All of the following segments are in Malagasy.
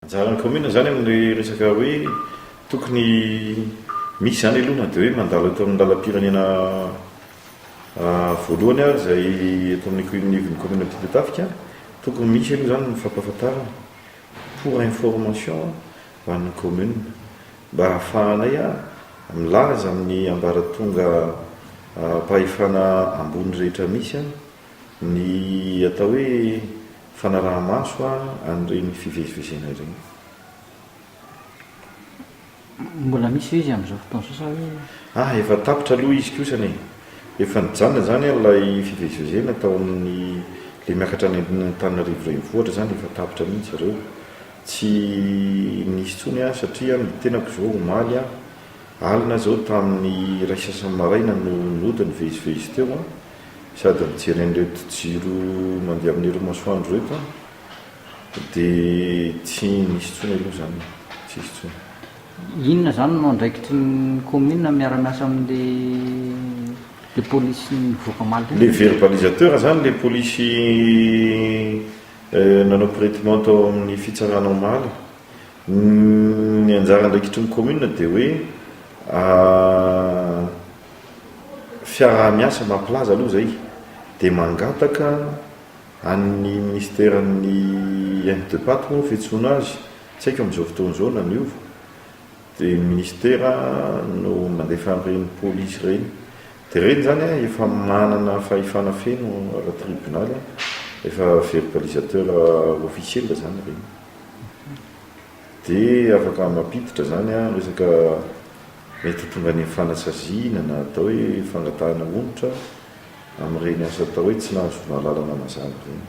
anjarany commune zany amin'le resaka hoe tokony misy zany alohana de hoe mandalo eto amin'ny lalam-pirenena voalohany a zay eto amin'ny commune Petitafika tokony misy aloha zany mifampahafantarana pour information ho an'ny commune mba ahafahanay a milaza amin'ny ambaratonga mpahefana ambony rehetra misy a ny atao hoe fanaraha-maso a an'ireny fivezivezena ireny. Mbola misy izy amin'izao fotoana sao efa tapitra aloha izy kosany efa nijanona zany ilay fivezivezena tao amin'ny le miakatra ny Antananarivo renivohitra zany efa tapitra mihitsy ireo tsy nisy tsony a satria ny tenako zao omaly a alina zao tamin'ny ray sasany maraina no nody ny vezivezy teo a sady mijery an'ireto jiro mandeha amin'ireo masoandro reto a dia tsy nisy tsony aloha zany tsy isy tsony. Inona zany no andraikitry ny commune miara-miasa amin'le polisy mivoaka omaly le verbalisateur zany le polisy nanao prétement tao amin'ny fitsarana omaly ny anjara andraikitry ny commune dia hoe fiaraha-miasa mampilaza aloha zay dia mangataka an'ny ministeran'ny aide de patte moa fiantsoana azy tsy haiko amin'izao fotoana izao na niova dia ministera no mandefa an'ireny polisy ireny dia ireny zany a efa manana fahefana feno ara tribunal efa verbalisateur officiel zany ireny dia afaka mampiditra zany a resaka mety tonga ny fanasaziana na atao hoe fangatahana onitra amin'ireny asa atao hoe tsy nahazo lalana mazava ireny.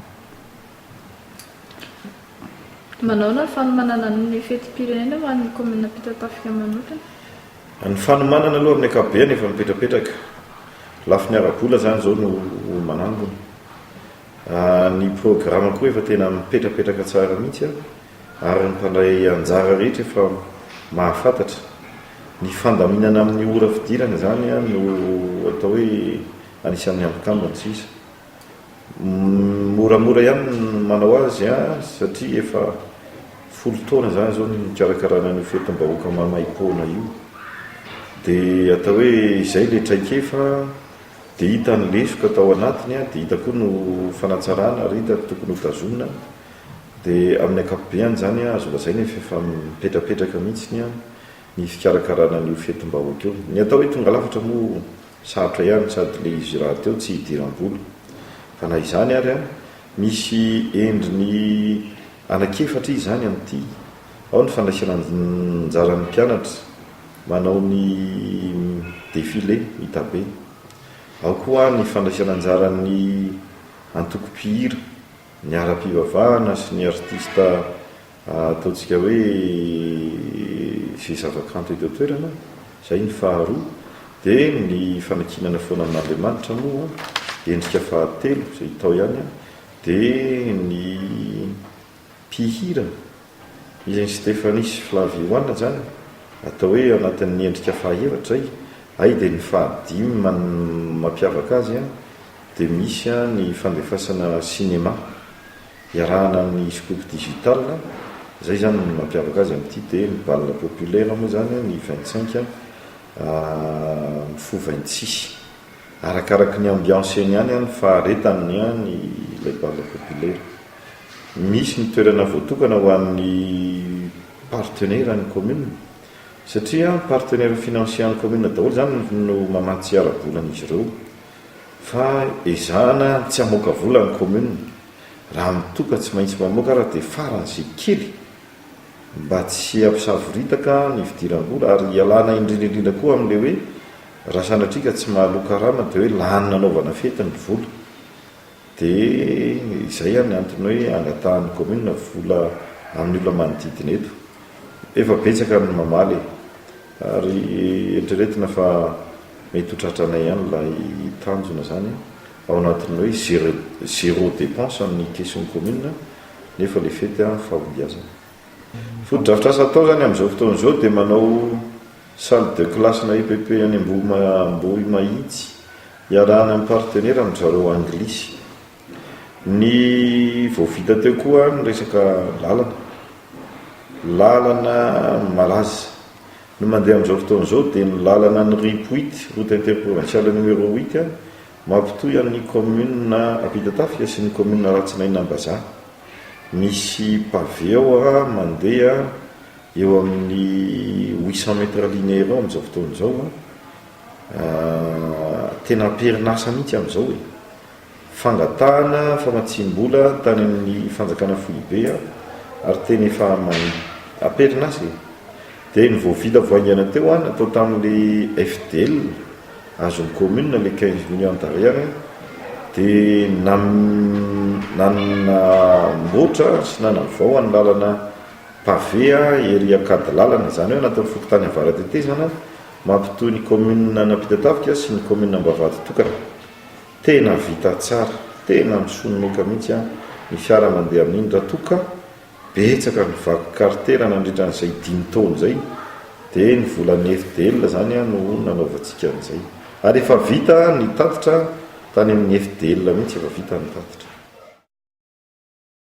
Manao ny fanomanana ny fetim-pirenena ho an'ny commune Petitafika manokana? Ny fanomanana aloha amin'ny ankapobeny efa mipetrapetraka lafiny ara-bola zany zao no manangona ny programme koa efa tena mipetrapetraka tsara mihitsy a ary ny mpandray anjara rehetra efa mahafantatra ny fandaminana amin'ny ora fidirana zany a no atao hoe anisan'ny ambokambana sisa moramora ihany manao azy a satria efa folo taona zany zao ny mikarakarana ny fetim-bahoaka mamaipoana io dia atao hoe izay le traikefa dia hita ny lesoka tao anatiny a dia hita koa no fanatsarana ary hita tokony hotazomina dia amin'ny ankapobeny zany a azo lazaina efa mipetrapetraka mihitsy ny fikarakarana ny fetim-bahoaka io ny atao hoe tonga lafatra moa sarotra ihany sady le izy raha teo tsy hidiram-bola fa na izany ary a misy endriny anakefatra izy zany amin'ity ao ny fandraisana anjaran'ny mpianatra manao ny défilé hitabe ao koa ny fandraisana anjaran'ny antoko-pihira ny ara-pivavahana sy ny artista ataontsika hoe sy zavakanto eto toerana zay ny faharoa dia ny fanakinana foana amin'Andriamanitra moa endrika fahatelo zay tao ihany a dia ny mpihira izany Stefanis Flavioana zany atao hoe anatin'ny endrika fahaefatra zay ay dia ny fahadimy mampiavaka azy a dia misy a ny fandefasana cinéma iarahana amin'ny scope digital zay zany mampiavaka azy amin'ity dia ny balle populaire moa zany ny 25 fo 26 arakaraky ny ambiance eny ihany ny faharetany any ilay balle populaire. Misy ny toerana voatokana ho an'ny partenaire ny commune satria partenaire financier ny commune daholo zany no mamatsy ara-bolan'izy ireo fa ezahana tsy hamoaka vola ny commune raha mitoka tsy maintsy mamoaka raha dia faran'izay kely mba tsy ampisavoritaka ny fidiram-bola ary ialana indrindraindrindra koa amin'le hoe raha sanatrika tsy mahaloka rana dia hoe lany nanaovana fety ny vola dia izay any antony hoe angatahan'ny commune vola amin'ny olona manodidina eto efa betsaka amin'ny mamaly ary eritreretina fa mety hotratranay ihany ilay tanjona zany ao anatiny hoe zéro dépense amin'ny question commune nefa le fety fahombiazana fotodrafitra asa atao zany amin'izao fotoana izao dia manao salle de classe na IPP any Ambohy Mahitsy iarahana amin'ny partenaire amin'ny zareo anglisy ny voavita teo koa ny resaka lalana lalana malaza no mandeha amin'izao fotoan'izao dia ny lalana ny ripoit route interprovinciale numéro 8 mampitoy amin'ny commune Ampita-Tafika sy ny commune Ratsinaina Ambazaha. Misy pavé ao mandeha eo amin'ny 800 mètres linéaire amin'izao fotoan'izao tena perinasa mihitsy amin'izao hoe fangatahana famatsim-bola tany amin'ny fanjakana Foibe ary tena efa aperinasa dia ny voavita voaingana teo natao tamin'le FDL azon'ny commune le 15 millions d'ariary dia nanamboatra sy nanavao any lalana pavé ery akady lalana zany hoe natao fokotany avaratetezana mampitoy ny commune Ampita-Tafika sy ny commune Ambavady tokana. Tena vita tsara, tena misononoka mihitsy ny fiara mandeha amin'iny raha toka betsaka ny vaky kartera nandritra n'izay 5 taona zay dia ny volan'ny FDL zany no nanaovantsika an'izay ary efa vita ny tatitra tany amin'ny FDL mihitsy efa vita ny tatitra.